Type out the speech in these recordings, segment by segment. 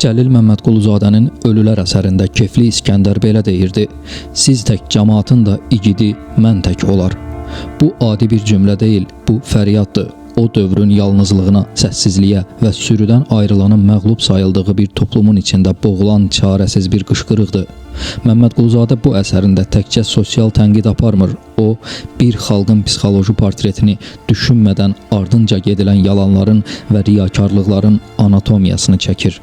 Cəlil Məmmədquluzadənin Ölülər əsərində Kefli İskəndər belə deyirdi: "Siz tək cəmaatın da igidi, mən tək olar." Bu adi bir cümlə deyil, bu fəryaddır. O dövrün yalnızlığına, səssizliyə və sürüdən ayrılanın məğlub sayıldığı bir toplumun içində boğulan çarəsiz bir qışqırıqdır. Məmmədquluzadə bu əsərində təkcə sosial tənqid aparmır, o bir xalqın psixoloji portretini düşünmədən ardınca gedilən yalanların və riyakarlıqların anatomiyasını çəkir.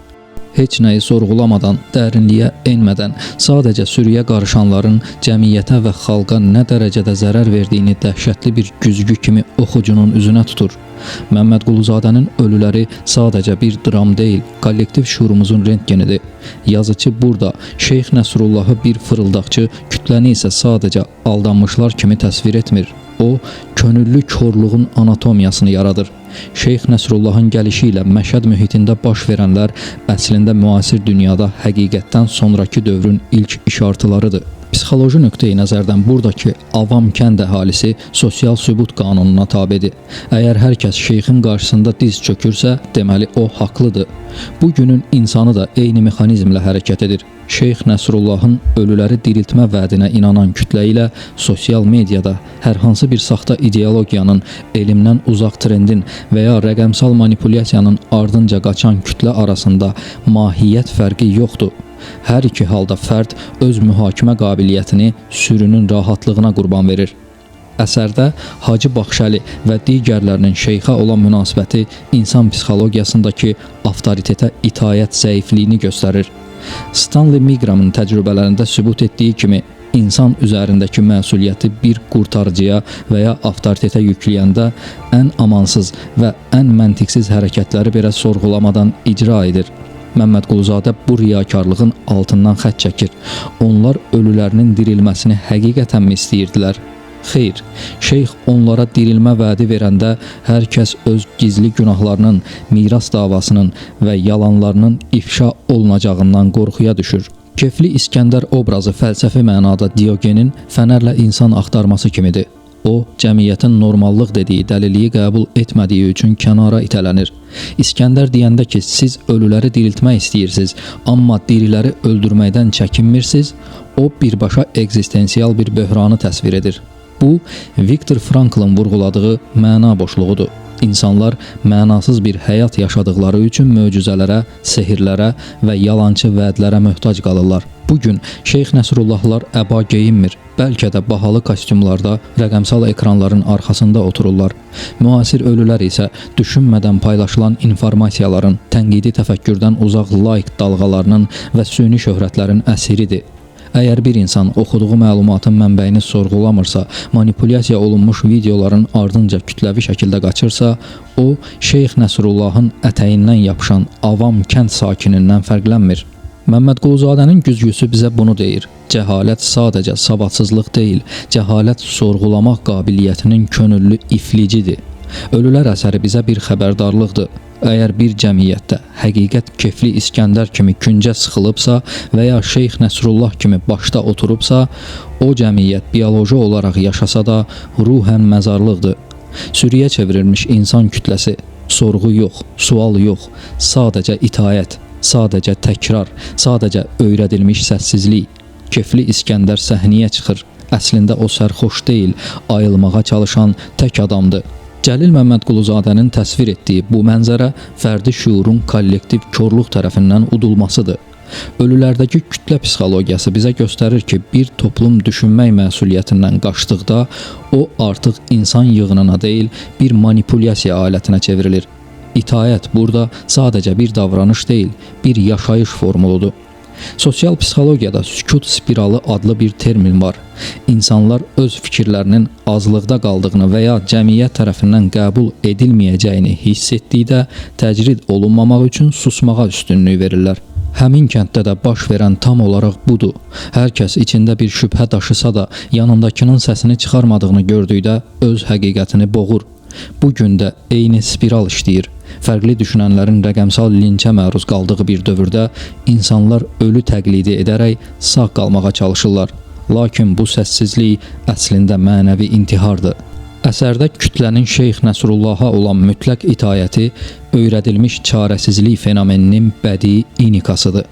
Heç nəyi sorğulamadan, dərinliyə enmədən, sadəcə sürüyə qarışanların cəmiyyətə və xalqa nə dərəcədə zərər verdiyini dəhşətli bir güzgü kimi oxucunun üzünə tutur. Məmmədquluzadənin Ölüləri sadəcə bir dram deyil, kollektiv şuurumuzun rentgenidir. Yazıcı burada Şeyx Nəsrullahı bir fırıldaqçı, kütləni isə sadəcə aldanmışlar kimi təsvir etmir. O, könüllü korluğun anatomiyasını yaradır. Şeyx Nəsrullahın gəlişi ilə Məşəd mühitində baş verənlər əslində müasir dünyada həqiqətdən sonraki dövrün ilk işartılarıdır. Psixoloji nöqteyi nəzərdən buradakı avam kənd əhalisi sosial sübut qanununa tabedir. Əgər hər kəs şeyxin qarşısında diz çökürsə, deməli o haqlıdır. Bugünün insanı da eyni mexanizmlə hərəkət edir. Şeyx Nəsrullahın ölüləri diriltmə vədinə inanan kütlə ilə sosial mediada hər hansı bir saxta ideologiyanın, elmdən uzaq trendin və ya rəqəmsal manipulyasiyanın ardınca qaçan kütlə arasında mahiyyət fərqi yoxdur. Hər iki halda fərd öz mühakimə qabiliyyətini sürünün rahatlığına qurban verir. Əsərdə Hacı Baxşəli və digərlərinin şeyxə olan münasibəti insan psixologiyasındakı avtoritetə itaət zəifliyini göstərir. Stanley Milgram'ın təcrübələrində sübut etdiyi kimi, insan üzərindəki məsuliyyəti bir qurtarıcıya və ya avtoritetə yükləyəndə ən amansız və ən məntiqsiz hərəkətləri belə sorğulamadan icra edir. Məmmədquluzadə bu riyakarlığın altından xətt çəkir. Onlar ölülərinin dirilməsini həqiqətənmi istəyirdilər? Xeyr, şeyx onlara dirilmə vədi verəndə hər kəs öz gizli günahlarının, miras davasının və yalanlarının ifşa olunacağından qorxuya düşür. Kefli İskəndər obrazı fəlsəfi mənada Diogenin fənərlə insan axtarması kimidir. O, cəmiyyətin normallıq dediyi dəliliyi qəbul etmədiyi üçün kənara itələnir. İskəndər deyəndə ki, siz ölüləri diriltmək istəyirsiniz, amma diriləri öldürməkdən çəkinmirsiniz, o birbaşa egzistensial bir böhranı təsvir edir. Bu, Viktor Franklın vurğuladığı məna boşluğudur. İnsanlar mənasız bir həyat yaşadıkları üçün möcüzələrə, sehirlərə və yalançı vədlərə möhtac qalırlar. Bugün Şeyx Nəsrullahlar əba geyinmir, bəlkə də bahalı kostyumlarda rəqəmsal ekranların arxasında otururlar. Müasir ölülər isə düşünmədən paylaşılan informasiyaların, tənqidi təfəkkürdən uzaq laik dalğalarının və süni şöhrətlərin əsiridir. Əgər bir insan oxuduğu məlumatın mənbəyini sorğulamırsa, manipulyasiya olunmuş videoların ardınca kütləvi şəkildə qaçırsa, o, Şeyx Nəsrullahın ətəyindən yapışan avam kənd sakinindən fərqlənmir. Məmmədquluzadənin güzgüsü bizə bunu deyir: cəhalət sadəcə savadsızlıq deyil, cəhalət sorğulamaq qabiliyyətinin könüllü iflicidir. Ölülər əsəri bizə bir xəbərdarlıqdır. Əgər bir cəmiyyətdə həqiqət Kefli İskəndər kimi küncə sıxılıbsa və ya Şeyx Nəsrullah kimi başda oturubsa, o cəmiyyət bioloji olaraq yaşasa da ruhən məzarlıqdır. Sürüyə çevrilmiş insan kütləsi, sorğu yox, sual yox, sadəcə itaət, sadəcə təkrar, sadəcə öyrədilmiş səssizlik. Kefli İskəndər səhnəyə çıxır. Əslində o sərxoş deyil, ayılmağa çalışan tək adamdır. Cəlil Məmmədquluzadənin təsvir etdiyi bu mənzərə fərdi şuurun kollektiv korluq tərəfindən udulmasıdır. Ölülərdəki kütlə psixologiyası bizə göstərir ki, bir toplum düşünmək məsuliyyətindən qaçdıqda o artıq insan yığınına deyil, bir manipulyasiya alətinə çevrilir. İtaət burada sadəcə bir davranış deyil, bir yaşayış formuludur. Sosial psixologiyada sükut spiralı adlı bir termin var. İnsanlar öz fikirlərinin azlıqda qaldığını və ya cəmiyyət tərəfindən qəbul edilməyəcəyini hiss etdikdə təcrid olunmamaq üçün susmağa üstünlük verirlər. Həmin kənddə də baş verən tam olaraq budur. Hər kəs içində bir şübhə daşısa da yanındakının səsini çıxarmadığını gördükdə öz həqiqətini boğur. Bu gün də eyni spiral işləyir. Fərqli düşünənlərin rəqəmsal linçə məruz qaldığı bir dövrdə insanlar ölü təqlidi edərək sağ qalmağa çalışırlar. Lakin bu səssizlik əslində mənəvi intihardır. Əsərdə kütlənin Şeyx Nəsrullaha olan mütləq itayəti öyrədilmiş çarəsizlik fenomeninin bədii inikasıdır.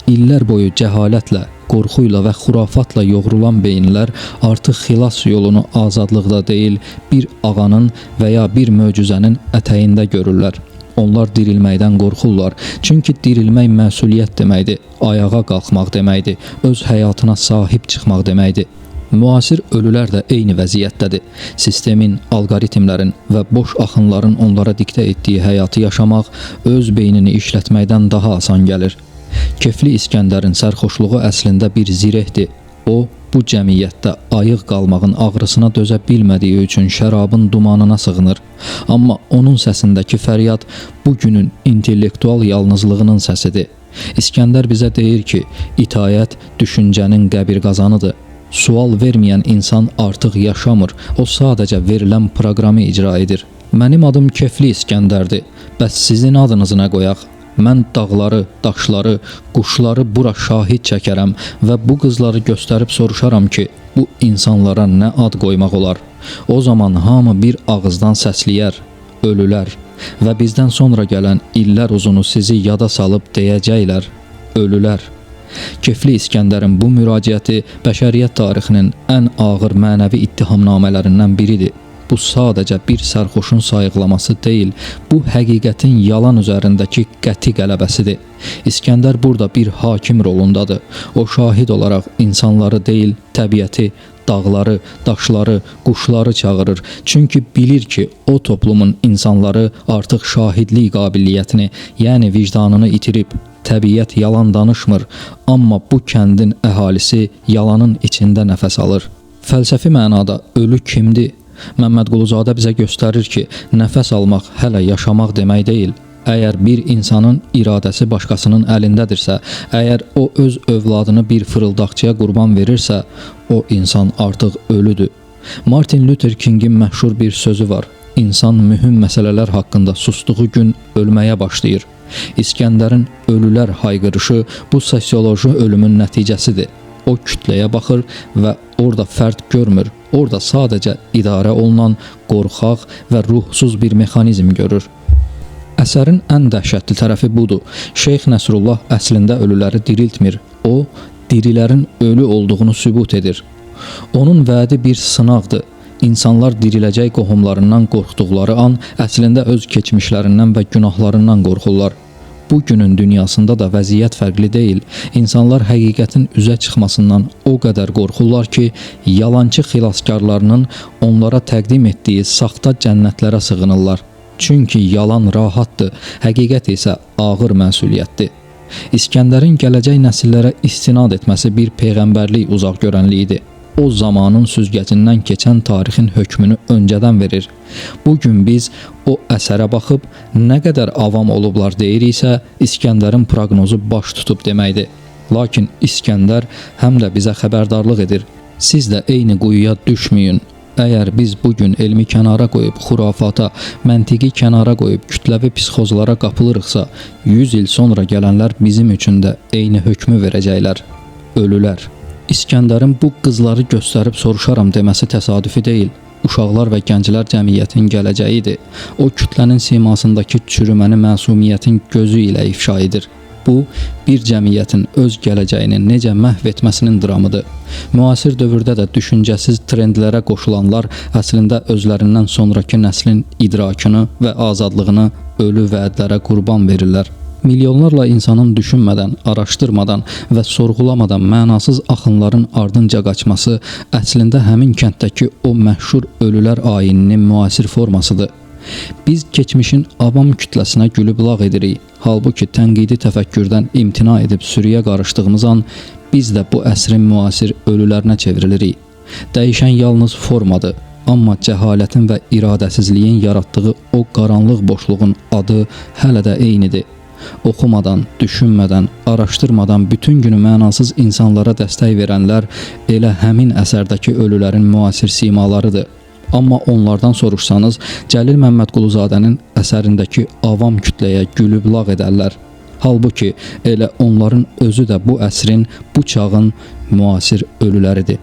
İllər boyu cəhalətlə, qorxuyla və xurafatla yoğrulan beyinlər artıq xilas yolunu azadlıqda deyil, bir ağanın və ya bir möcüzənin ətəyində görürlər. Onlar dirilməkdən qorxurlar. Çünki dirilmək məsuliyyət deməkdir, ayağa qalxmaq deməkdir, öz həyatına sahib çıxmaq deməkdir. Müasir ölülər də eyni vəziyyətdədir. Sistemin, alqoritmlərin və boş axınların onlara diktə etdiyi həyatı yaşamaq öz beynini işlətməkdən daha asan gəlir. Kefli İskəndərin sərxoşluğu əslində bir zirehdir. O, bu cəmiyyətdə ayıq qalmağın ağrısına dözə bilmədiyi üçün şərabın dumanına sığınır. Amma onun səsindəki fəryad bugünün intellektual yalnızlığının səsidir. İskəndər bizə deyir ki, itayət düşüncənin qəbir qazanıdır. Sual verməyən insan artıq yaşamır, o sadəcə verilən proqramı icra edir. Mənim adım Kefli İskəndərdir, bəs sizin adınızı nə qoyaq? Mən dağları, daşları, quşları bura şahid çəkərəm və bu qızları göstərib soruşaram ki, bu insanlara nə ad qoymaq olar? O zaman hamı bir ağızdan səsləyər, ölülər və bizdən sonra gələn illər uzunu sizi yada salıb deyəcəklər, ölülər. Kefli İskəndərin bu müraciəti bəşəriyyət tarixinin ən ağır mənəvi ittihamnamələrindən biridir. Bu sadəcə bir sərxoşun sayıqlaması deyil, bu həqiqətin yalan üzərindəki qəti qələbəsidir. İskəndər burada bir hakim rolundadır. O şahid olaraq insanları deyil, təbiəti, dağları, daşları, quşları çağırır. Çünki bilir ki, o toplumun insanları artıq şahidlik qabiliyyətini, yəni vicdanını itirib. Təbiət yalan danışmır, amma bu kəndin əhalisi yalanın içində nəfəs alır. Fəlsəfi mənada ölü kimdir? Məmmədquluzadə bizə göstərir ki, nəfəs almaq hələ yaşamaq demək deyil. Əgər bir insanın iradəsi başqasının əlindədirsə, əgər o öz övladını bir fırıldaqçıya qurban verirsə, o insan artıq ölüdür. Martin Luther Kingin məşhur bir sözü var. İnsan mühüm məsələlər haqqında sustuğu gün ölməyə başlayır. İskəndərin ölülər hayqırışı bu sosioloji ölümün nəticəsidir. O kütləyə baxır və orada fərd görmür. Orada sadəcə idarə olunan qorxaq və ruhsuz bir mexanizm görür. Əsərin ən dəhşətli tərəfi budur. Şeyx Nəsrullah əslində ölüləri diriltmir. O, dirilərin ölü olduğunu sübut edir. Onun vədi bir sınaqdır. İnsanlar diriləcək qohumlarından qorxduqları an əslində öz keçmişlərindən və günahlarından qorxurlar. Bugünün dünyasında da vəziyyət fərqli deyil. İnsanlar həqiqətin üzə çıxmasından o qədər qorxurlar ki, yalançı xilaskarlarının onlara təqdim etdiyi saxta cənnətlərə sığınırlar. Çünki yalan rahatdır, həqiqət isə ağır məsuliyyətdir. İskəndərin gələcək nəsillərə istinad etməsi bir peyğəmbərlik uzaq görənliyidir. O zamanın süzgəcindən keçən tarixin hökmünü öncədən verir. Bugün biz o əsərə baxıb nə qədər avam olublar deyiriksə, İskəndərin proqnozu baş tutub deməkdir. Lakin İskəndər həm də bizə xəbərdarlıq edir. Siz də eyni quyuya düşməyin. Əgər biz bugün elmi kənara qoyub xurafata, məntiqi kənara qoyub kütləvi psixozlara qapılırıqsa, 100 il sonra gələnlər bizim üçün də eyni hökmü verəcəklər. Ölülər. İskəndərin bu qızları göstərib soruşaram deməsi təsadüfi deyil. Uşaqlar və gənclər cəmiyyətin gələcəyidir. O kütlənin simasındakı çürüməni məsumiyyətin gözü ilə ifşa edir. Bu, bir cəmiyyətin öz gələcəyini necə məhv etməsinin dramıdır. Müasir dövrdə də düşüncəsiz trendlərə qoşulanlar əslində özlərindən sonraki nəslin idrakını və azadlığını ölü vədlərə qurban verirlər. Milyonlarla insanın düşünmədən, araşdırmadan və sorğulamadan mənasız axınların ardınca qaçması əslində həmin kənddəki o məşhur ölülər ayininin müasir formasıdır. Biz keçmişin avam kütləsinə gülüb lağ edirik. Halbuki tənqidi təfəkkürdən imtina edib sürüyə qarışdığımız an biz də bu əsrin müasir ölülərinə çevrilirik. Dəyişən yalnız formadır. Amma cəhalətin və iradəsizliyin yaratdığı o qaranlıq boşluğun adı hələ də eynidir. Oxumadan, düşünmədən, araşdırmadan bütün günü mənasız insanlara dəstək verənlər elə həmin əsərdəki ölülərin müasir simalarıdır. Amma onlardan soruşsanız, Cəlil Məmmədquluzadənin əsərindəki avam kütləyə gülüb lağ edərlər. Halbuki elə onların özü də bu əsrin, bu çağın müasir ölüləridir.